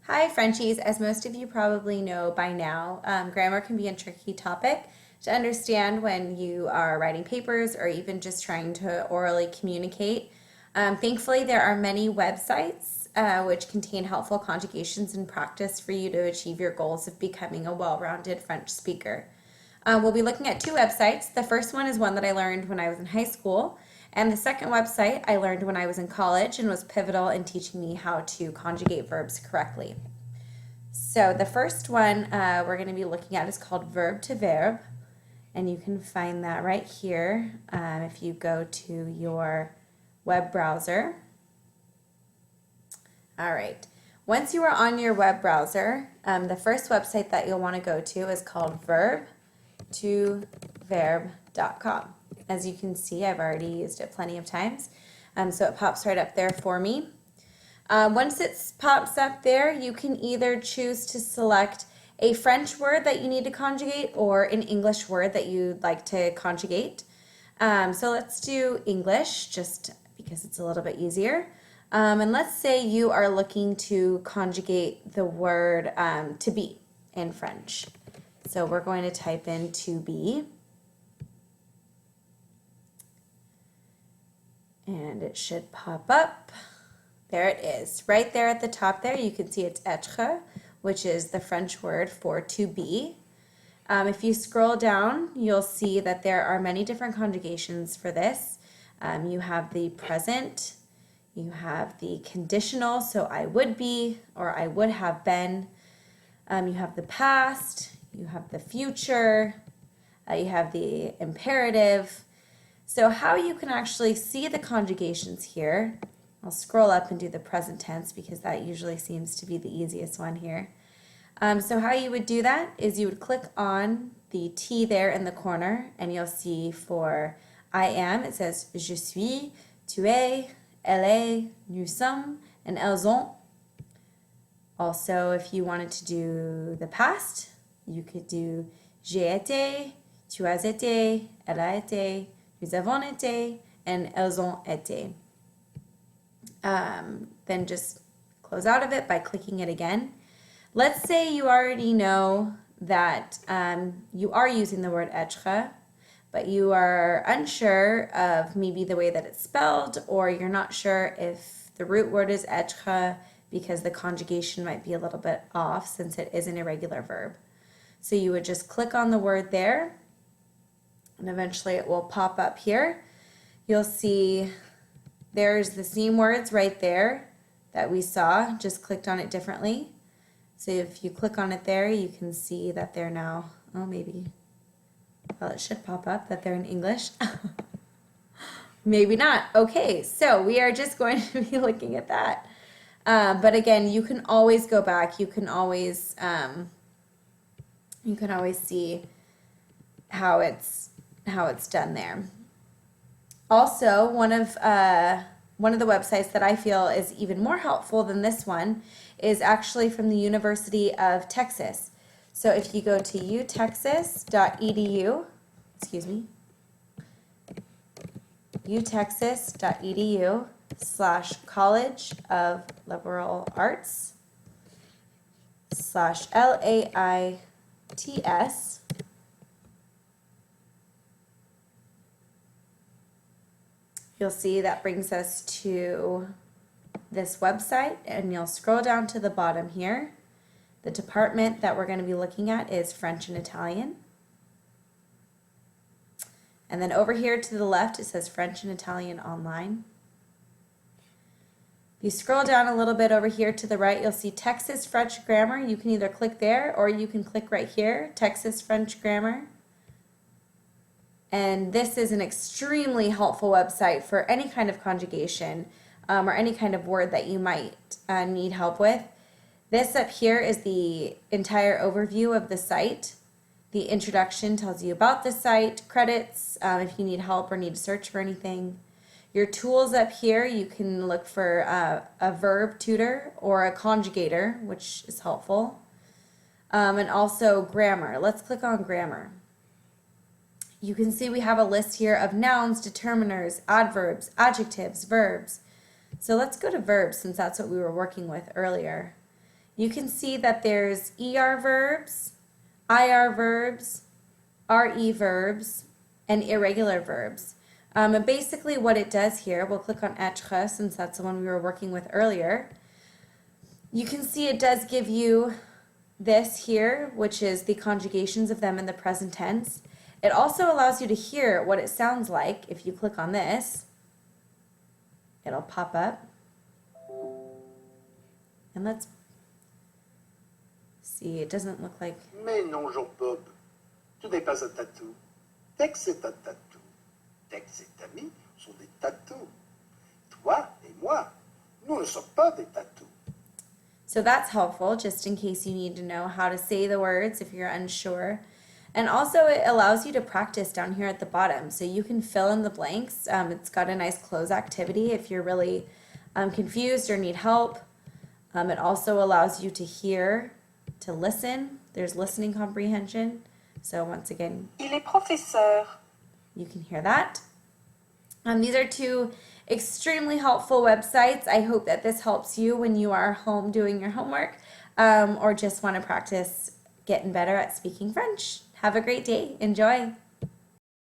Hi, Frenchies. As most of you probably know by now, grammar can be a tricky topic to understand when you are writing papers or even just trying to orally communicate. Thankfully, there are many websites which contain helpful conjugations and practice for you to achieve your goals of becoming a well rounded French speaker. We'll be looking at two websites. The first one is one that I learned when I was in high school, and the second website I learned when I was in college and was pivotal in teaching me how to conjugate verbs correctly. So the first one we're going to be looking at is called Verb to Verb, and you can find that right here if you go to your web browser. All right. Once you are on your web browser, the first website that you'll want to go to is called verb2verb.com. As you can see, I've already used it plenty of times, so it pops right up there for me. Once it pops up there, you can either choose to select a French word that you need to conjugate or an English word that you'd like to conjugate. So let's do English just because it's a little bit easier. And let's say you are looking to conjugate the word to be in French. So we're going to type in to be. And it should pop up. There it is. Right there at the top there, you can see it's être, which is the French word for to be. If you scroll down, you'll see that there are many different conjugations for this. You have the present, you have the conditional, so I would be or I would have been. You have the past, you have the future, you have the imperative. So how you can actually see the conjugations here, I'll scroll up and do the present tense because that usually seems to be the easiest one here. So how you would do that is you would click on the T there in the corner and you'll see for I am, it says je suis, tu es, elle est, nous sommes, and elles ont. Also, if you wanted to do the past, you could do j'ai été, tu as été, elle a été, nous avons été, and elles ont été. Then just close out of it by clicking it again. Let's say you already know that you are using the word être, but you are unsure of maybe the way that it's spelled, or you're not sure if the root word is être because the conjugation might be a little bit off since it is an irregular verb. So you would just click on the word there, and eventually it will pop up here. You'll see there's the same words right there that we saw, just clicked on it differently. So if you click on it there, you can see that they're now, well, it should pop up that they're in English. Maybe not. Okay, so we are just going to be looking at that. But again, you can always go back. You can always see how it's done there. Also, one of the websites that I feel is even more helpful than this one is actually from the University of Texas. So if you go to utexas.edu, utexas.edu/College of Liberal Arts /LAITS. You'll see that brings us to this website, and you'll scroll down to the bottom here. The department that we're going to be looking at is French and Italian. And then over here to the left, it says French and Italian online. If you scroll down a little bit over here to the right, you'll see Texas French Grammar. You can either click there or you can click right here, Texas French Grammar. And this is an extremely helpful website for any kind of conjugation or any kind of word that you might need help with. This up here is the entire overview of the site. The introduction tells you about the site, credits, if you need help or need to search for anything. Your tools up here, you can look for a verb tutor or a conjugator, which is helpful. And also grammar. Let's click on grammar. You can see we have a list here of nouns, determiners, adverbs, adjectives, verbs. So let's go to verbs since that's what we were working with earlier. you can see that there's ER verbs, IR verbs, RE verbs, and irregular verbs. And basically what it does here, we'll click on être since that's the one we were working with earlier. You can see it does give you this here, which is the conjugations of them in the present tense. It also allows you to hear what it sounds like. If you click on this, it'll pop up. And let's see, it doesn't look like... Mais non, Jean-Bob, tu n'es pas un tatou. Tex est un tatou. Tex et Tammy sont des tatous. Toi et moi, nous ne sommes pas des tatous. So that's helpful, just in case you need to know how to say the words if you're unsure. And also it allows you to practice down here at the bottom. So you can fill in the blanks. It's got a nice close activity if you're really confused or need help. It also allows you to hear, to listen. There's listening comprehension. So once again, Il est professeur. you can hear that. These are two extremely helpful websites. I hope that this helps you when you are home doing your homework or just want to practice getting better at speaking French. Have a great day. Enjoy.